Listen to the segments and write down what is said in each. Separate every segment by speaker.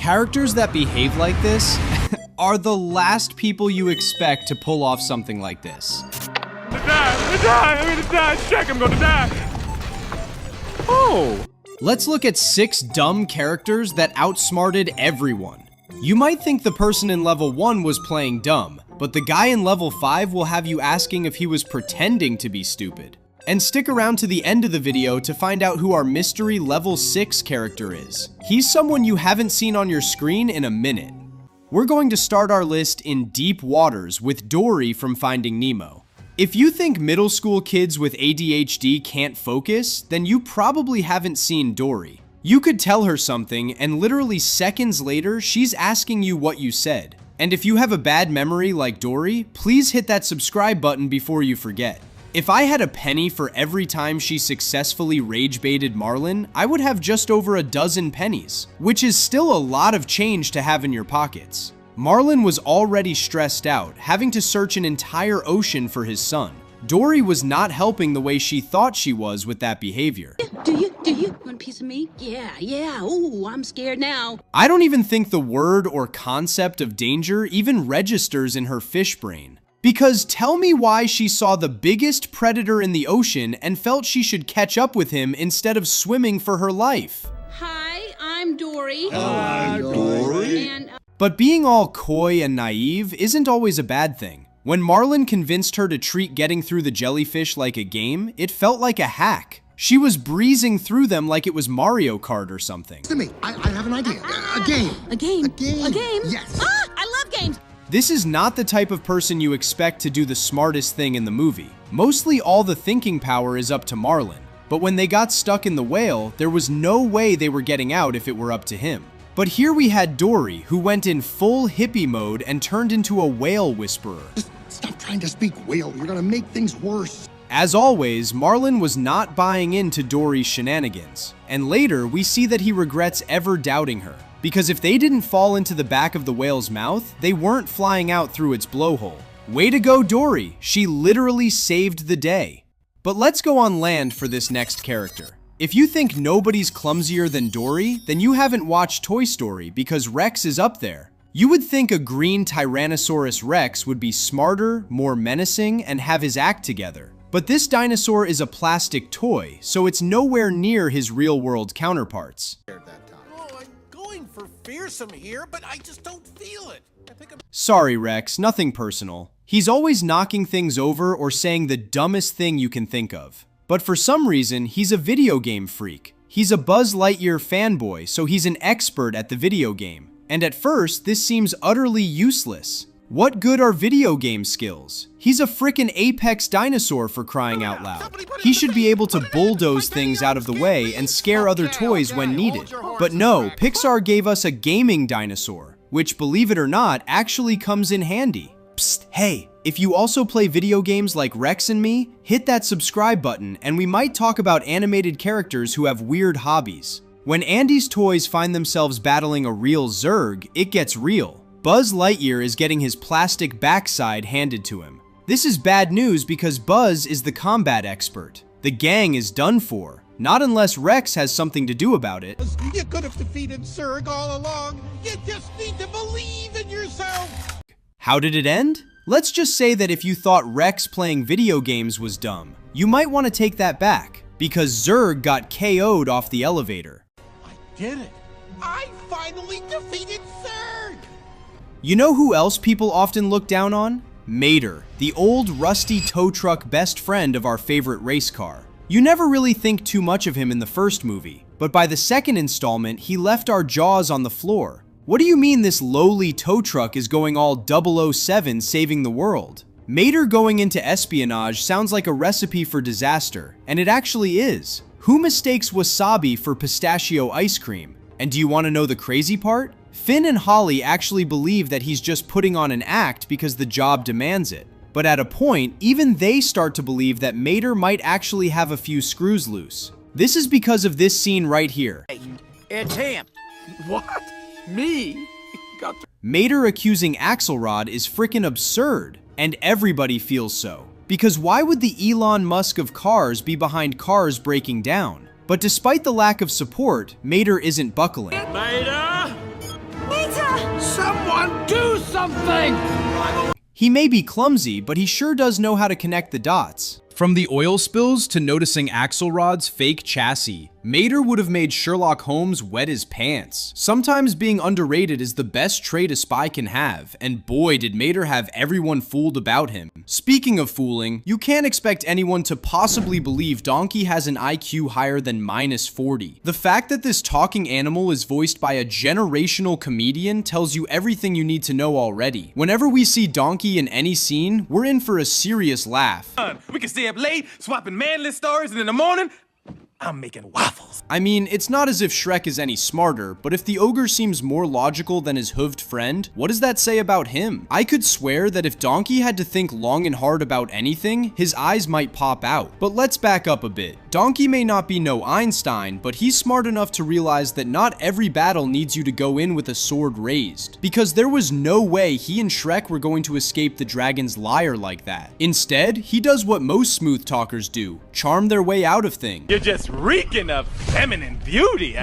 Speaker 1: Characters that behave like this are the last people you expect to pull off something like this.
Speaker 2: I'm gonna die, Shrek, I'm gonna die. Oh!
Speaker 1: Let's look at 6 dumb characters that outsmarted everyone. You might think the person in level 1 was playing dumb, but the guy in level 5 will have you asking if he was pretending to be stupid. And stick around to the end of the video to find out who our mystery level 6 character is. He's someone you haven't seen on your screen in a minute. We're going to start our list in deep waters with Dory from Finding Nemo. If you think middle school kids with ADHD can't focus, then you probably haven't seen Dory. You could tell her something, and literally seconds later, she's asking you what you said. And if you have a bad memory like Dory, please hit that subscribe button before you forget. If I had a penny for every time she successfully rage-baited Marlin, I would have just over a dozen pennies, which is still a lot of change to have in your pockets. Marlin was already stressed out, having to search an entire ocean for his son. Dory was not helping the way she thought she was with that behavior.
Speaker 3: Do you? Want a piece of me? Yeah. Ooh, I'm scared now.
Speaker 1: I don't even think the word or concept of danger even registers in her fish brain. Because tell me why she saw the biggest predator in the ocean and felt she should catch up with him instead of swimming for her life.
Speaker 3: Hi, I'm Dory.
Speaker 4: Hi, Dory.
Speaker 3: And,
Speaker 1: But being all coy and naive isn't always a bad thing. When Marlin convinced her to treat getting through the jellyfish like a game, it felt like a hack. She was breezing through them like it was Mario Kart or something.
Speaker 4: Listen to me, I have an idea. A game.
Speaker 3: A game?
Speaker 4: A game.
Speaker 3: A game?
Speaker 4: Yes.
Speaker 3: Ah, I love games.
Speaker 1: This is not the type of person you expect to do the smartest thing in the movie. Mostly all the thinking power is up to Marlin. But when they got stuck in the whale, there was no way they were getting out if it were up to him. But here we had Dory, who went in full hippie mode and turned into a whale whisperer.
Speaker 4: Just stop trying to speak whale. You're gonna make things worse.
Speaker 1: As always, Marlin was not buying into Dory's shenanigans. And later, we see that he regrets ever doubting her. Because if they didn't fall into the back of the whale's mouth, they weren't flying out through its blowhole. Way to go, Dory! She literally saved the day. But let's go on land for this next character. If you think nobody's clumsier than Dory, then you haven't watched Toy Story because Rex is up there. You would think a green Tyrannosaurus Rex would be smarter, more menacing, and have his act together. But this dinosaur is a plastic toy, so it's nowhere near his real-world counterparts.
Speaker 5: For fearsome here, but I just don't feel it.
Speaker 1: Sorry, Rex, nothing personal. He's always knocking things over or saying the dumbest thing you can think of. But for some reason, he's a video game freak. He's a Buzz Lightyear fanboy, so he's an expert at the video game. And at first, this seems utterly useless. What good are video game skills? He's a frickin' apex dinosaur, for crying out loud. He should be able to bulldoze things out of the way and scare other toys when needed. But no, Pixar gave us a gaming dinosaur, which, believe it or not, actually comes in handy. Psst, hey, if you also play video games like Rex and me, hit that subscribe button and we might talk about animated characters who have weird hobbies. When Andy's toys find themselves battling a real Zurg, it gets real. Buzz Lightyear is getting his plastic backside handed to him. This is bad news because Buzz is the combat expert. The gang is done for, not unless Rex has something to do about it.
Speaker 5: You could have defeated Zurg all along. You just need to believe in yourself.
Speaker 1: How did it end? Let's just say that if you thought Rex playing video games was dumb, you might want to take that back, because Zurg got KO'd off the elevator.
Speaker 5: I did it. I finally defeated Zurg.
Speaker 1: You know who else people often look down on? Mater, the old rusty tow truck best friend of our favorite race car. You never really think too much of him in the first movie, but by the second installment, he left our jaws on the floor. What do you mean this lowly tow truck is going all 007 saving the world? Mater going into espionage sounds like a recipe for disaster, and it actually is. Who mistakes wasabi for pistachio ice cream? And do you want to know the crazy part? Finn and Holly actually believe that he's just putting on an act because the job demands it. But at a point, even they start to believe that Mater might actually have a few screws loose. This is because of this scene right here.
Speaker 5: It's him. What? Me?
Speaker 1: Mater accusing Axelrod is frickin' absurd, and everybody feels so. Because why would the Elon Musk of cars be behind cars breaking down? But despite the lack of support, Mater isn't buckling.
Speaker 2: Mater!
Speaker 5: Someone do something!
Speaker 1: He may be clumsy, but he sure does know how to connect the dots. From the oil spills to noticing Axelrod's fake chassis, Mater would have made Sherlock Holmes wet his pants. Sometimes being underrated is the best trait a spy can have, and boy did Mater have everyone fooled about him. Speaking of fooling, you can't expect anyone to possibly believe Donkey has an IQ higher than -40. The fact that this talking animal is voiced by a generational comedian tells you everything you need to know already. Whenever we see Donkey in any scene, we're in for a serious laugh.
Speaker 2: We can stay up late, swapping manly stories, and in the morning, I'm making waffles.
Speaker 1: I mean, it's not as if Shrek is any smarter, but if the ogre seems more logical than his hooved friend, what does that say about him? I could swear that if Donkey had to think long and hard about anything, his eyes might pop out. But let's back up a bit. Donkey may not be no Einstein, but he's smart enough to realize that not every battle needs you to go in with a sword raised, because there was no way he and Shrek were going to escape the dragon's lyre like that. Instead, he does what most smooth talkers do, charm their way out of things.
Speaker 2: You're just reeking of feminine beauty.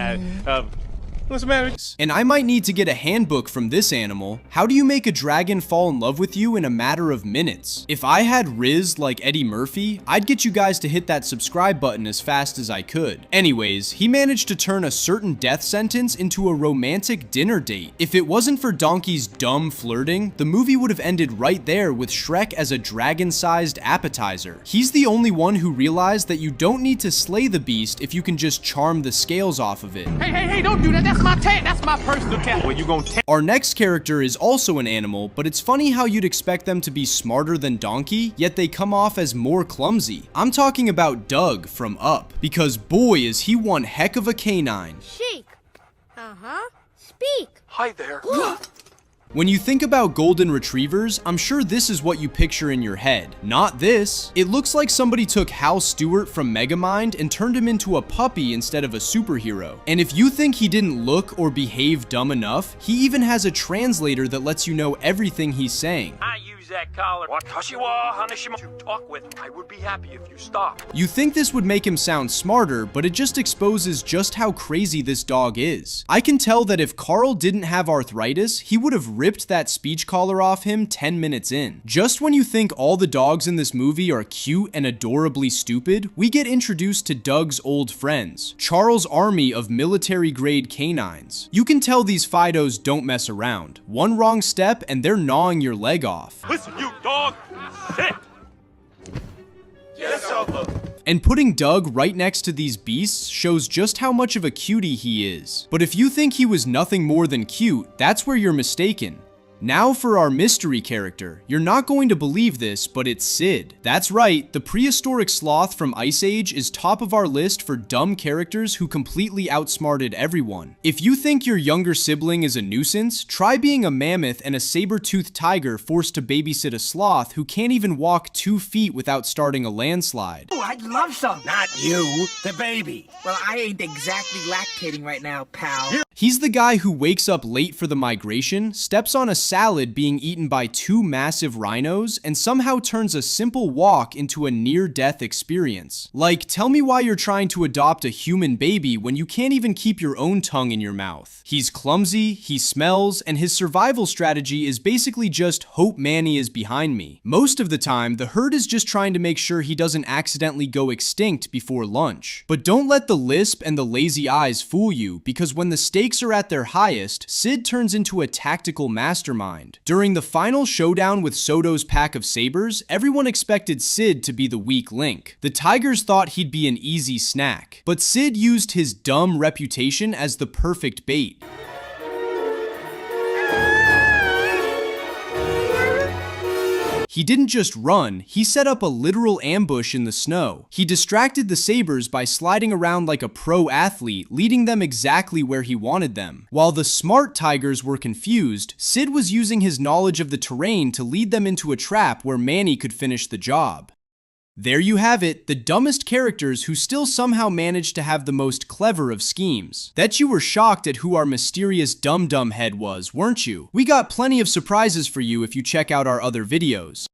Speaker 2: What's the matter?
Speaker 1: And I might need to get a handbook from this animal. How do you make a dragon fall in love with you in a matter of minutes? If I had Riz like Eddie Murphy, I'd get you guys to hit that subscribe button as fast as I could. Anyways, he managed to turn a certain death sentence into a romantic dinner date. If it wasn't for Donkey's dumb flirting, the movie would have ended right there with Shrek as a dragon-sized appetizer. He's the only one who realized that you don't need to slay the beast if you can just charm the scales off of it.
Speaker 2: Hey, don't do that. That's my tat. That's my personal cat. Well, you gonna
Speaker 1: Our next character is also an animal, but it's funny how you'd expect them to be smarter than Donkey, yet they come off as more clumsy. I'm talking about Doug from Up, because boy is he one heck of a canine.
Speaker 6: Sheik. Speak.
Speaker 2: Hi there.
Speaker 1: When you think about golden retrievers, I'm sure this is what you picture in your head. Not this. It looks like somebody took Hal Stewart from Megamind and turned him into a puppy instead of a superhero. And if you think he didn't look or behave dumb enough, he even has a translator that lets you know everything he's saying.
Speaker 7: I use that collar. Watashiwa Hanashima to talk with. I would be happy if you stop.
Speaker 1: You think this would make him sound smarter, but it just exposes just how crazy this dog is. I can tell that if Carl didn't have arthritis, he would have ripped that speech collar off him 10 minutes in. Just when you think all the dogs in this movie are cute and adorably stupid, we get introduced to Doug's old friends, Charles' army of military-grade canines. You can tell these Fidos don't mess around. One wrong step and they're gnawing your leg off.
Speaker 2: Listen, you dog. Sit. Yes, sir.
Speaker 1: And putting Doug right next to these beasts shows just how much of a cutie he is. But if you think he was nothing more than cute, that's where you're mistaken. Now for our mystery character. You're not going to believe this, but it's Sid. That's right, the prehistoric sloth from Ice Age is top of our list for dumb characters who completely outsmarted everyone. If you think your younger sibling is a nuisance, try being a mammoth and a saber-toothed tiger forced to babysit a sloth who can't even walk 2 feet without starting a landslide.
Speaker 8: Oh, I'd love some.
Speaker 5: Not you, the baby.
Speaker 8: Well, I ain't exactly lactating right now, pal.
Speaker 1: He's the guy who wakes up late for the migration, steps on a salad being eaten by 2 massive rhinos, and somehow turns a simple walk into a near-death experience. Like, tell me why you're trying to adopt a human baby when you can't even keep your own tongue in your mouth. He's clumsy, he smells, and his survival strategy is basically just hope Manny is behind me. Most of the time, the herd is just trying to make sure he doesn't accidentally go extinct before lunch. But don't let the lisp and the lazy eyes fool you, because when the stakes are at their highest, Sid turns into a tactical mastermind. During the final showdown with Soto's pack of sabers, everyone expected Sid to be the weak link. The tigers thought he'd be an easy snack, but Sid used his dumb reputation as the perfect bait. He didn't just run, he set up a literal ambush in the snow. He distracted the sabers by sliding around like a pro athlete, leading them exactly where he wanted them. While the smart tigers were confused, Sid was using his knowledge of the terrain to lead them into a trap where Manny could finish the job. There you have it, the dumbest characters who still somehow managed to have the most clever of schemes. Bet you were shocked at who our mysterious dum-dum head was, weren't you? We got plenty of surprises for you if you check out our other videos.